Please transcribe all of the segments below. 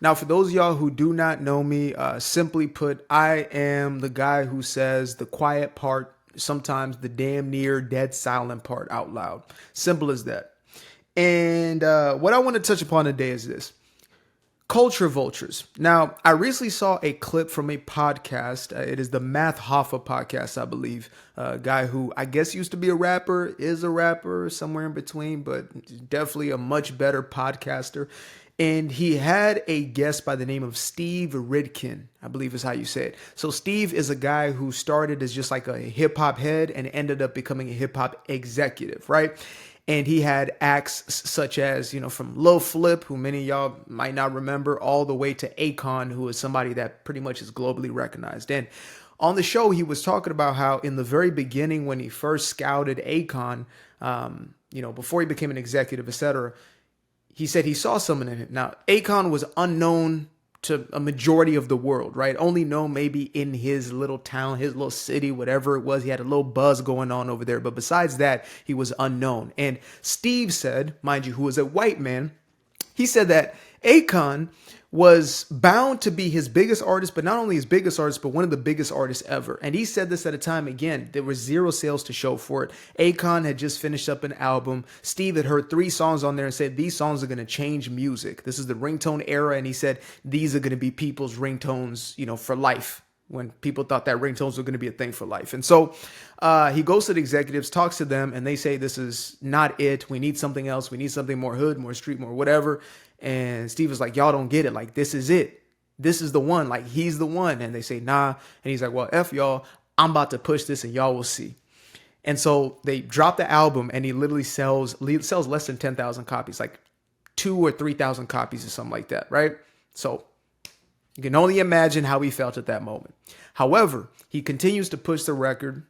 Now, for those of y'all who do not know me, simply put, I am the guy who says the quiet part, sometimes the damn near dead silent part out loud. Simple as that. And what I want to touch upon today is this: culture vultures. Now, I recently saw a clip from a podcast. It is the Math Hoffa podcast, I believe. A guy who I guess used to be a rapper, is a rapper, somewhere in between, but definitely a much better podcaster. And he had a guest by the name of Steve Ridkin, I believe is how you say it. So Steve is a guy who started as just like a hip hop head and ended up becoming a hip hop executive, right? And he had acts such as, from Lil Flip, who many of y'all might not remember, all the way to Akon, who is somebody that pretty much is globally recognized. And on the show, he was talking about how in the very beginning, when he first scouted Akon, before he became an executive, etc., he said he saw something in him. Now, Akon was unknown to a majority of the world, right? Only known maybe in his little town, his little city, whatever it was. He had a little buzz going on over there. But besides that, he was unknown. And Steve said, mind you, who was a white man, he said that Akon was bound to be his biggest artist, but not only his biggest artist, but one of the biggest artists ever. And he said this at a time, again, there was zero sales to show for it. Akon had just finished up an album. Steve had heard 3 songs on there and said, these songs are going to change music. This is the ringtone era. And he said, these are going to be people's ringtones, for life, when people thought that ringtones were going to be a thing for life. And so he goes to the executives, talks to them, and they say, this is not it. We need something else. We need something more hood, more street, more whatever. And Steve was like, y'all don't get it. Like, this is it. This is the one. Like, he's the one. And they say, nah. And he's like, well, F y'all. I'm about to push this and y'all will see. And so they drop the album and he literally sells less than 10,000 copies, like 2,000 or 3,000 copies or something like that, right? So you can only imagine how he felt at that moment. However, he continues to push the record.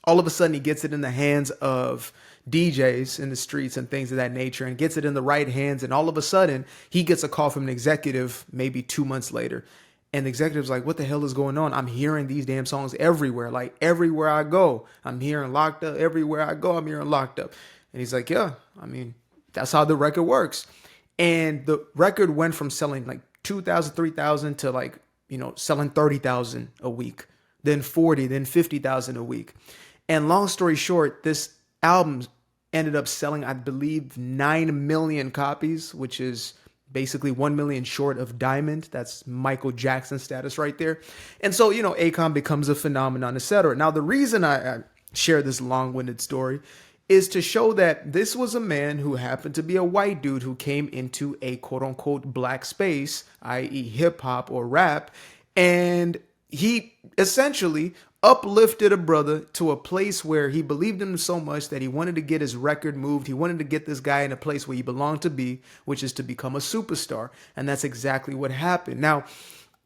All of a sudden, he gets it in the hands of DJs in the streets and things of that nature, and gets it in the right hands. And all of a sudden, he gets a call from an executive maybe 2 months later. And the executive's like, what the hell is going on? I'm hearing these damn songs everywhere. Like, everywhere I go, I'm hearing Locked Up. Everywhere I go, I'm hearing Locked Up. And he's like, yeah, I mean, that's how the record works. And the record went from selling like 2,000, 3,000 to like, selling 30,000 a week, then 40, then 50,000 a week. And long story short, this album ended up selling, I believe, 9 million copies, which is basically 1 million short of Diamond. That's Michael Jackson status right there. And so, Akon becomes a phenomenon, etc. Now, the reason I share this long-winded story is to show that this was a man who happened to be a white dude who came into a quote-unquote black space, i.e. hip-hop or rap, and he essentially uplifted a brother to a place where he believed in him so much that he wanted to get his record moved. He wanted to get this guy in a place where he belonged to be, which is to become a superstar. And that's exactly what happened. Now,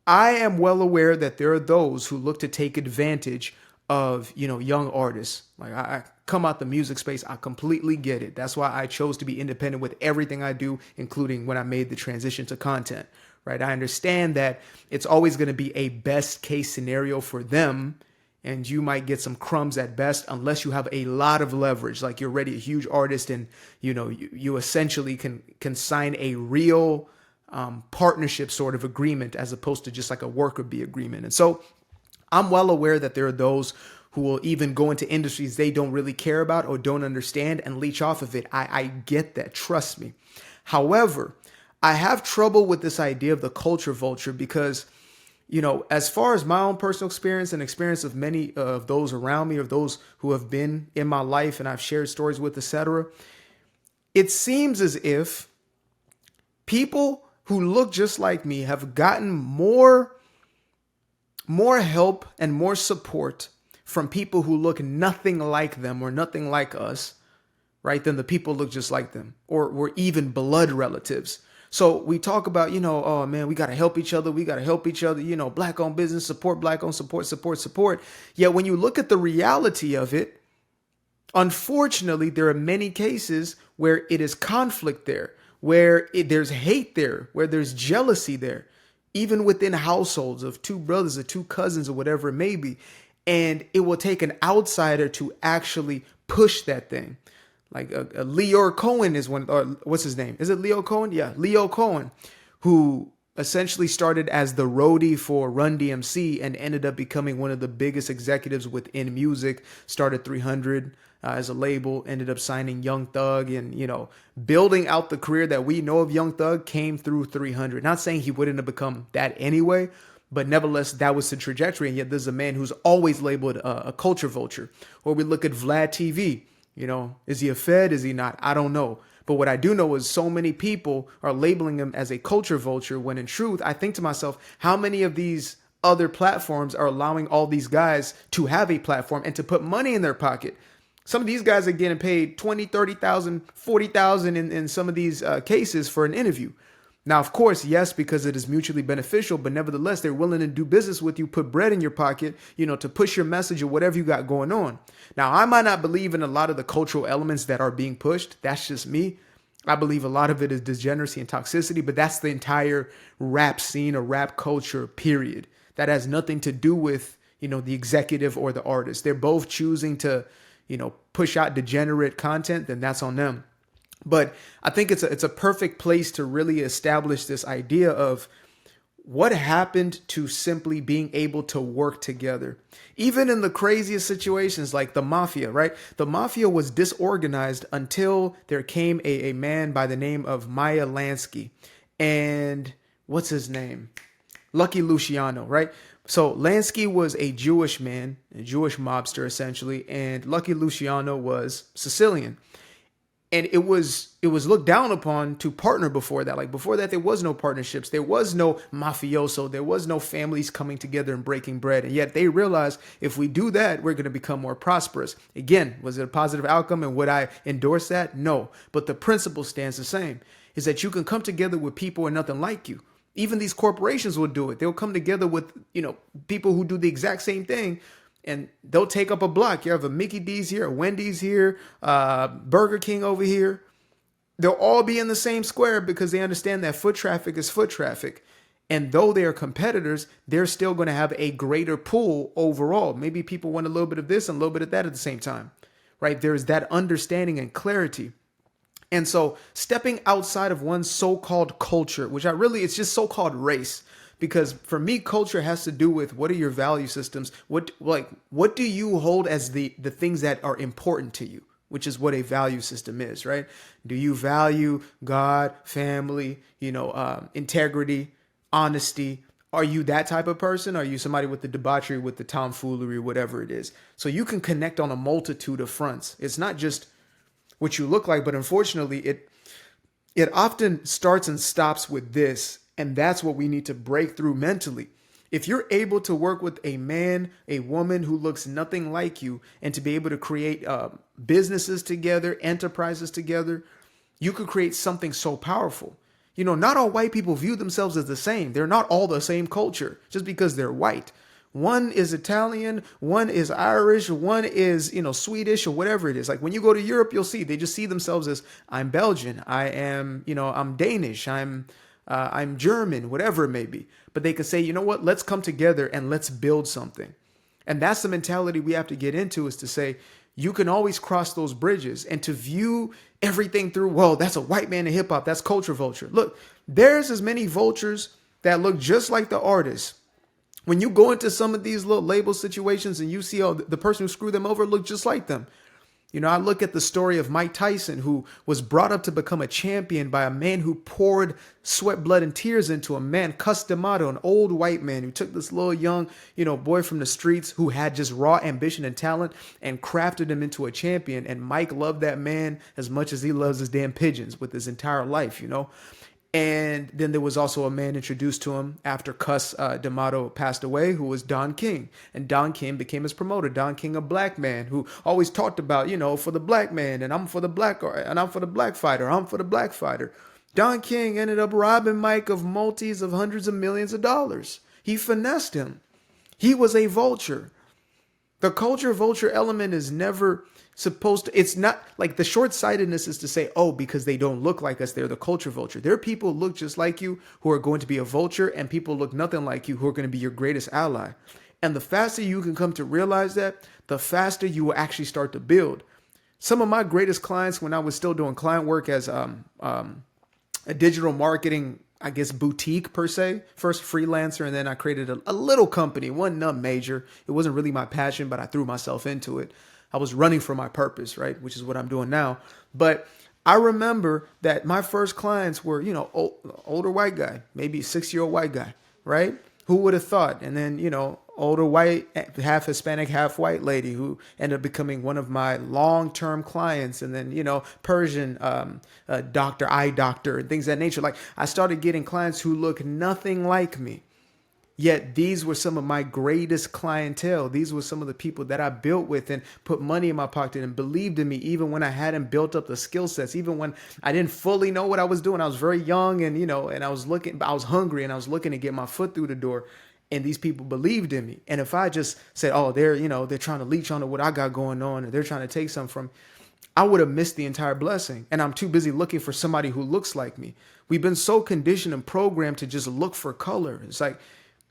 I am well aware that there are those who look to take advantage of, young artists. Like, I come out the music space. I completely get it. That's why I chose to be independent with everything I do, including when I made the transition to content, right? I understand that it's always going to be a best case scenario for them, and you might get some crumbs at best unless you have a lot of leverage, like you're already a huge artist and, you essentially can sign a real partnership sort of agreement as opposed to just like a worker bee agreement. And so I'm well aware that there are those who will even go into industries they don't really care about or don't understand and leech off of it. I get that. Trust me. However, I have trouble with this idea of the culture vulture because, as far as my own personal experience and experience of many of those around me or those who have been in my life and I've shared stories with, etc., it seems as if people who look just like me have gotten more help and more support from people who look nothing like them or nothing like us, right, than the people who look just like them or were even blood relatives. So we talk about, oh man, we got to help each other. We got to help each other, black owned business, support black owned, support. Yet when you look at the reality of it, unfortunately, there are many cases where it is conflict there, where there's hate there, where there's jealousy there, even within households of 2 brothers or 2 cousins or whatever it may be. And it will take an outsider to actually push that thing. Like Leo Cohen is one, or what's his name? Is it Leo Cohen? Yeah, Leo Cohen, who essentially started as the roadie for Run DMC and ended up becoming one of the biggest executives within music. Started 300 as a label, ended up signing Young Thug, and building out the career that we know of Young Thug came through 300. Not saying he wouldn't have become that anyway, but nevertheless, that was the trajectory. And yet there's a man who's always labeled a culture vulture. Or we look at Vlad TV. Is he a Fed? Is he not? I don't know. But what I do know is so many people are labeling him as a culture vulture, when in truth, I think to myself, how many of these other platforms are allowing all these guys to have a platform and to put money in their pocket? Some of these guys are getting paid 20, 30,000, 40,000 in some of these cases for an interview. Now, of course, yes, because it is mutually beneficial, but nevertheless, they're willing to do business with you, put bread in your pocket, to push your message or whatever you got going on. Now, I might not believe in a lot of the cultural elements that are being pushed. That's just me. I believe a lot of it is degeneracy and toxicity, but that's the entire rap scene or rap culture, period. That has nothing to do with, the executive or the artist. They're both choosing to, push out degenerate content, then that's on them. But I think it's a perfect place to really establish this idea of what happened to simply being able to work together. Even in the craziest situations like the mafia, right? The mafia was disorganized until there came a man by the name of Meyer Lansky. And what's his name? Lucky Luciano, right? So Lansky was a Jewish man, a Jewish mobster essentially, and Lucky Luciano was Sicilian. And it was looked down upon to partner before that. Like before that, there was no partnerships. There was no mafioso. There was no families coming together and breaking bread. And yet they realized if we do that, we're going to become more prosperous. Again, was it a positive outcome? And would I endorse that? No. But the principle stands the same, is that you can come together with people who are nothing like you. Even these corporations will do it. They'll come together with, people who do the exact same thing, and they'll take up a block. You have a Mickey D's here, a Wendy's here, Burger King over here. They'll all be in the same square because they understand that foot traffic is foot traffic. And though they are competitors, they're still going to have a greater pool overall. Maybe people want a little bit of this and a little bit of that at the same time, right? There's that understanding and clarity. And so stepping outside of one's so-called culture, which it's just so-called race, because for me, culture has to do with what are your value systems? What do you hold as the things that are important to you, which is what a value system is, right? Do you value God, family, integrity, honesty? Are you that type of person? Are you somebody with the debauchery, with the tomfoolery, whatever it is? So you can connect on a multitude of fronts. It's not just what you look like, but unfortunately, it often starts and stops with this. And that's what we need to break through mentally. If you're able to work with a man, a woman who looks nothing like you, and to be able to create businesses together, enterprises together, you could create something so powerful. Not all white people view themselves as the same. They're not all the same culture just because they're white. One is Italian, one is Irish, one is, Swedish or whatever it is. Like when you go to Europe, you'll see they just see themselves as I'm Belgian, I am, I'm Danish, I'm German, whatever it may be. But they could say, you know what, let's come together and let's build something. And that's the mentality we have to get into, is to say, you can always cross those bridges, and to view everything through, well, that's a white man in hip hop, that's culture vulture. Look, there's as many vultures that look just like the artists. When you go into some of these little label situations and you see the person who screwed them over look just like them. I look at the story of Mike Tyson, who was brought up to become a champion by a man who poured sweat, blood, and tears into him. Man, Cus D'Amato, an old white man who took this little young, boy from the streets who had just raw ambition and talent and crafted him into a champion. And Mike loved that man as much as he loves his damn pigeons with his entire life, And then there was also a man introduced to him after Cus D'Amato passed away, who was Don King. And Don King became his promoter. Don King, a black man who always talked about, for the black man, and I'm for the black, and I'm for the black fighter, I'm for the black fighter. Don King ended up robbing Mike of multis of hundreds of millions of dollars. He finessed him. He was a vulture. The culture vulture element is never supposed to, it's not like the short-sightedness is to say, oh, because they don't look like us, they're the culture vulture. There are people who look just like you who are going to be a vulture, and people look nothing like you who are going to be your greatest ally. And the faster you can come to realize that, the faster you will actually start to build. Some of my greatest clients, when I was still doing client work as a digital marketing I guess, boutique per se. First freelancer, and then I created a little company. It wasn't nothing major. It wasn't really my passion, but I threw myself into it. I was running for my purpose, right? Which is what I'm doing now. But I remember that my first clients were, older white guy, maybe 6-year-old white guy, right? Who would have thought? And then, older white, half Hispanic, half white lady who ended up becoming one of my long-term clients. And then, Persian doctor, eye doctor, and things of that nature. Like, I started getting clients who look nothing like me. Yet these were some of my greatest clientele. These were some of the people that I built with and put money in my pocket and believed in me, even when I hadn't built up the skill sets, even when I didn't fully know what I was doing. I was very young and, and I was hungry and I was looking to get my foot through the door. And these people believed in me. And if I just said, oh, they're trying to leech onto what I got going on, and they're trying to take something from me, I would have missed the entire blessing. And I'm too busy looking for somebody who looks like me. We've been so conditioned and programmed to just look for color. It's like,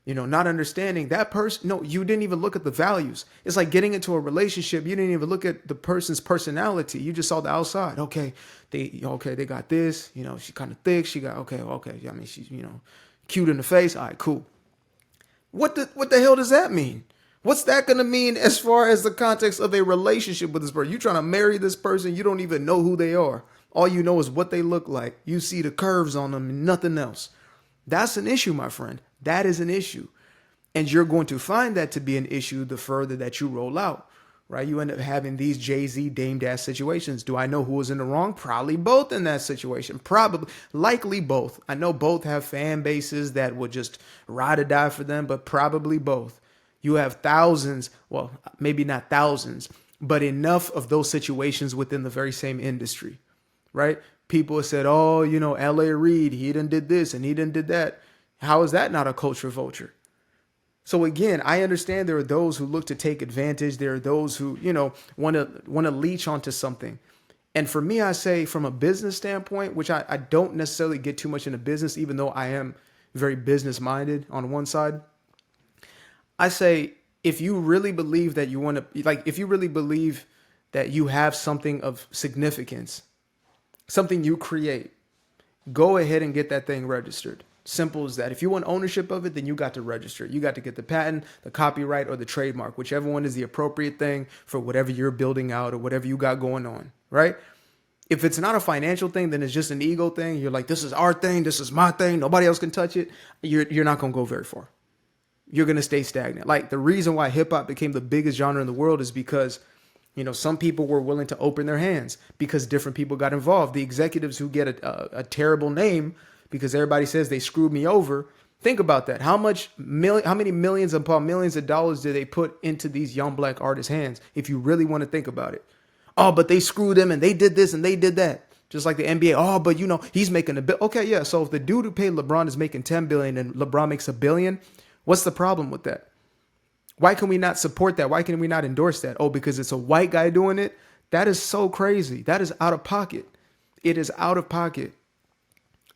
not understanding that person. No, you didn't even look at the values. It's like getting into a relationship. You didn't even look at the person's personality. You just saw the outside. Okay, they got this. She kind of thick. She got okay. I mean, she's cute in the face. All right, cool. What the hell does that mean? What's that going to mean as far as the context of a relationship with this person? You're trying to marry this person. You don't even know who they are. All you know is what they look like. You see the curves on them and nothing else. That's an issue, my friend. That is an issue. And you're going to find that to be an issue the further that you roll out, right? You end up having these Jay-Z Dame Dash situations. Do I know who was in the wrong? Probably both in that situation. Likely both. I know both have fan bases that would just ride or die for them, but probably both. You have thousands, well, maybe not thousands, but enough of those situations within the very same industry, right? People have said, oh, L.A. Reid, he done did this and he done did that. How is that not a culture vulture? So again, I understand there are those who look to take advantage. There are those who, want to leech onto something. And for me, I say from a business standpoint, which I don't necessarily get too much into business, even though I am very business minded on one side. I say, if you really believe that you want to, if you really believe that you have something of significance, something you create, go ahead and get that thing registered. Simple as that. If you want ownership of it, then you got to register. You got to get the patent, the copyright, or the trademark, whichever one is the appropriate thing for whatever you're building out or whatever you got going on, right? If it's not a financial thing, then it's just an ego thing. You're like, this is our thing. This is my thing. Nobody else can touch it. You're not going to go very far. You're going to stay stagnant. Like, the reason why hip hop became the biggest genre in the world is because some people were willing to open their hands because different people got involved. The executives who get a terrible name because everybody says they screwed me over. Think about that. How many millions upon millions of dollars did they put into these young black artists' hands? If you really want to think about it. Oh, but they screwed them and they did this and they did that. Just like the NBA. Oh, but he's making a bill. Okay, yeah. So if the dude who paid LeBron is making 10 billion and LeBron makes $1 billion, what's the problem with that? Why can we not support that? Why can we not endorse that? Oh, because it's a white guy doing it? That is so crazy. That is out of pocket. It is out of pocket.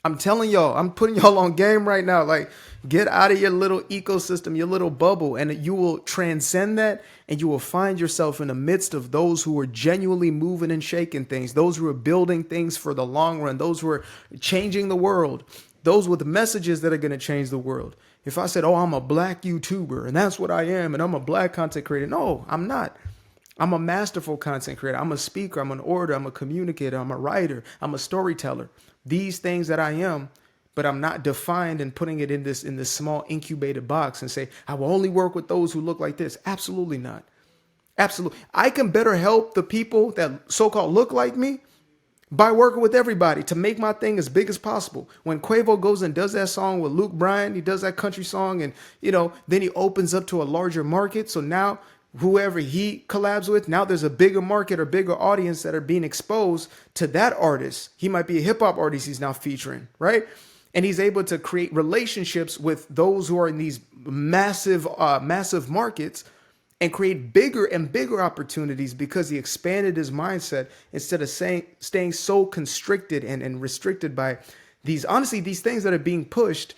I'm telling y'all, I'm putting y'all on game right now. Like, get out of your little ecosystem, your little bubble, and you will transcend that, and you will find yourself in the midst of those who are genuinely moving and shaking things, those who are building things for the long run, those who are changing the world, those with messages that are going to change the world. If I said, oh, I'm a black YouTuber, and that's what I am, and I'm a black content creator. No, I'm not. I'm a masterful content creator. I'm a speaker. I'm an orator. I'm a communicator. I'm a writer. I'm a storyteller. These things that I am, but I'm not defined and putting it in this small incubated box and say, I will only work with those who look like this. Absolutely not. Absolutely. I can better help the people that so-called look like me by working with everybody to make my thing as big as possible. When Quavo goes and does that song with Luke Bryan, he does that country song and, then he opens up to a larger market. So now whoever he collabs with, now there's a bigger market or bigger audience that are being exposed to that artist. He might be a hip hop artist he's now featuring, right? And he's able to create relationships with those who are in these massive markets and create bigger and bigger opportunities because he expanded his mindset instead of staying so constricted and restricted by these things that are being pushed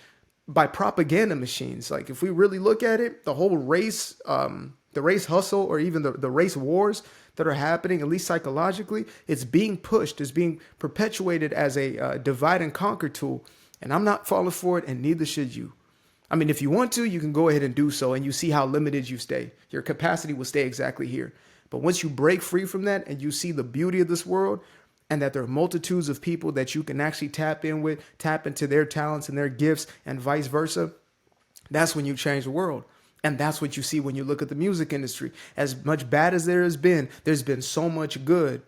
by propaganda machines. Like, if we really look at it, the whole race, the race hustle, or even the race wars that are happening, at least psychologically, it's being pushed, it's being perpetuated as a divide and conquer tool. And I'm not falling for it, and neither should you. I mean, if you want to, you can go ahead and do so, and you see how limited you stay. Your capacity will stay exactly here. But once you break free from that and you see the beauty of this world, and that there are multitudes of people that you can actually tap in with, tap into their talents and their gifts, and vice versa, that's when you change the world. And that's what you see when you look at the music industry. As much bad as there's been so much good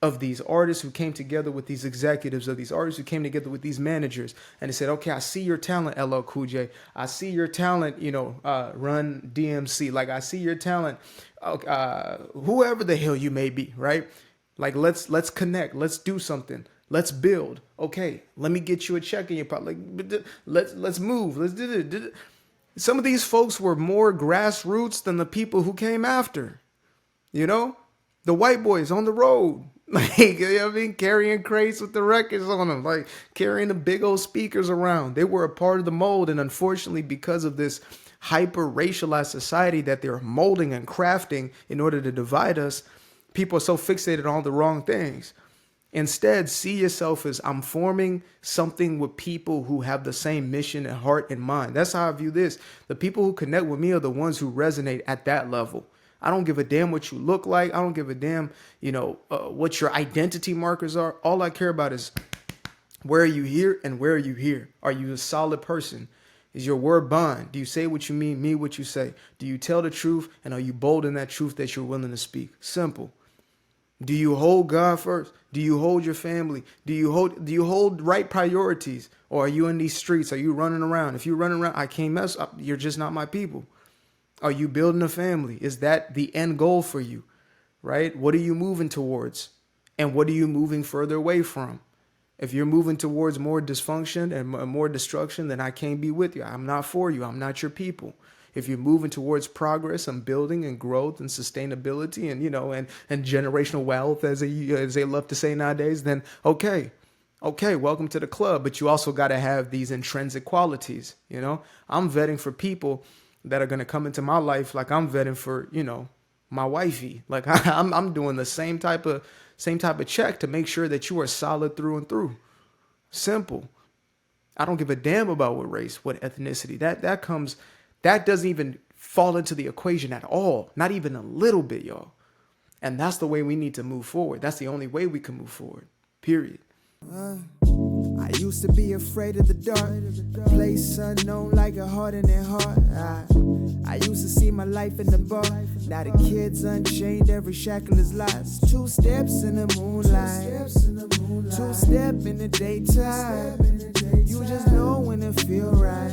of these artists who came together with these executives, of these artists who came together with these managers. And they said, okay, I see your talent, LL Cool J. I see your talent, Run DMC. Like, I see your talent, whoever the hell you may be, right? Like, let's connect. Let's do something. Let's build. Okay, let me get you a check in your pocket. Like, let's move. Let's do it. Some of these folks were more grassroots than the people who came after. The white boys on the road, like, carrying crates with the records on them, like carrying the big old speakers around. They were a part of the mold. And unfortunately, because of this hyper racialized society that they're molding and crafting in order to divide us, people are so fixated on all the wrong things. Instead, see yourself as, I'm forming something with people who have the same mission and heart and mind. That's how I view this. The people who connect with me are the ones who resonate at that level. I don't give a damn what you look like. I don't give a damn, what your identity markers are. All I care about is, where are you here and where are you here? Are you a solid person? Is your word bond? Do you say what you mean what you say? Do you tell the truth, and are you bold in that truth that you're willing to speak? Simple. Do you hold God first? Do you hold your family? Do you hold right priorities? Or are you in these streets? Are you running around? If you're running around, I can't mess up. You're just not my people. Are you building a family? Is that the end goal for you? Right? What are you moving towards? And what are you moving further away from? If you're moving towards more dysfunction and more destruction, then I can't be with you. I'm not for you. I'm not your people. If you're moving towards progress and building and growth and sustainability and generational wealth, as they love to say nowadays, then okay, welcome to the club. But you also got to have these intrinsic qualities. I'm vetting for people that are going to come into my life like I'm vetting for, my wifey. Like I'm doing the same type of check to make sure that you are solid through and through. Simple. I don't give a damn about what race, what ethnicity. That doesn't even fall into the equation at all. Not even a little bit, y'all. And that's the way we need to move forward. That's the only way we can move forward. Period. I used to be afraid of the dark, place unknown like a hardening heart. I used to see my life in the bar. Now the kids unchained, every shackle is lost. 2 steps in the moonlight, 2 step in the daytime. You just know when it feel right.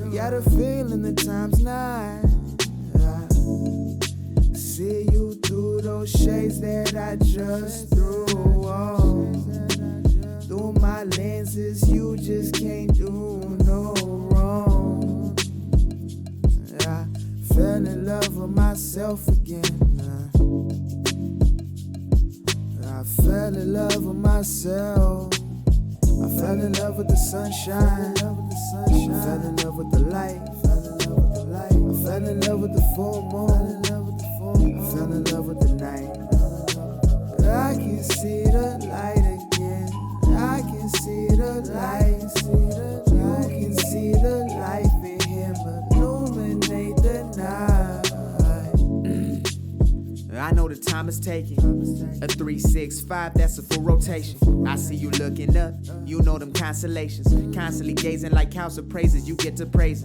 You got a feeling the time's not. See you through those shades that I just threw on. Through my lenses, you just can't do no wrong. I fell in love with myself again. I fell in love with myself. I fell in love with the sunshine. I fell in love with the light. I fell in love with the full moon. I fell in love with the night. I can see the light again. I can see the light. You can see the life in him illuminate the night. I know the time is taking. A 365, that's a full rotation. I see you looking up, you know them constellations. Constantly gazing like house of praises, you get to praising.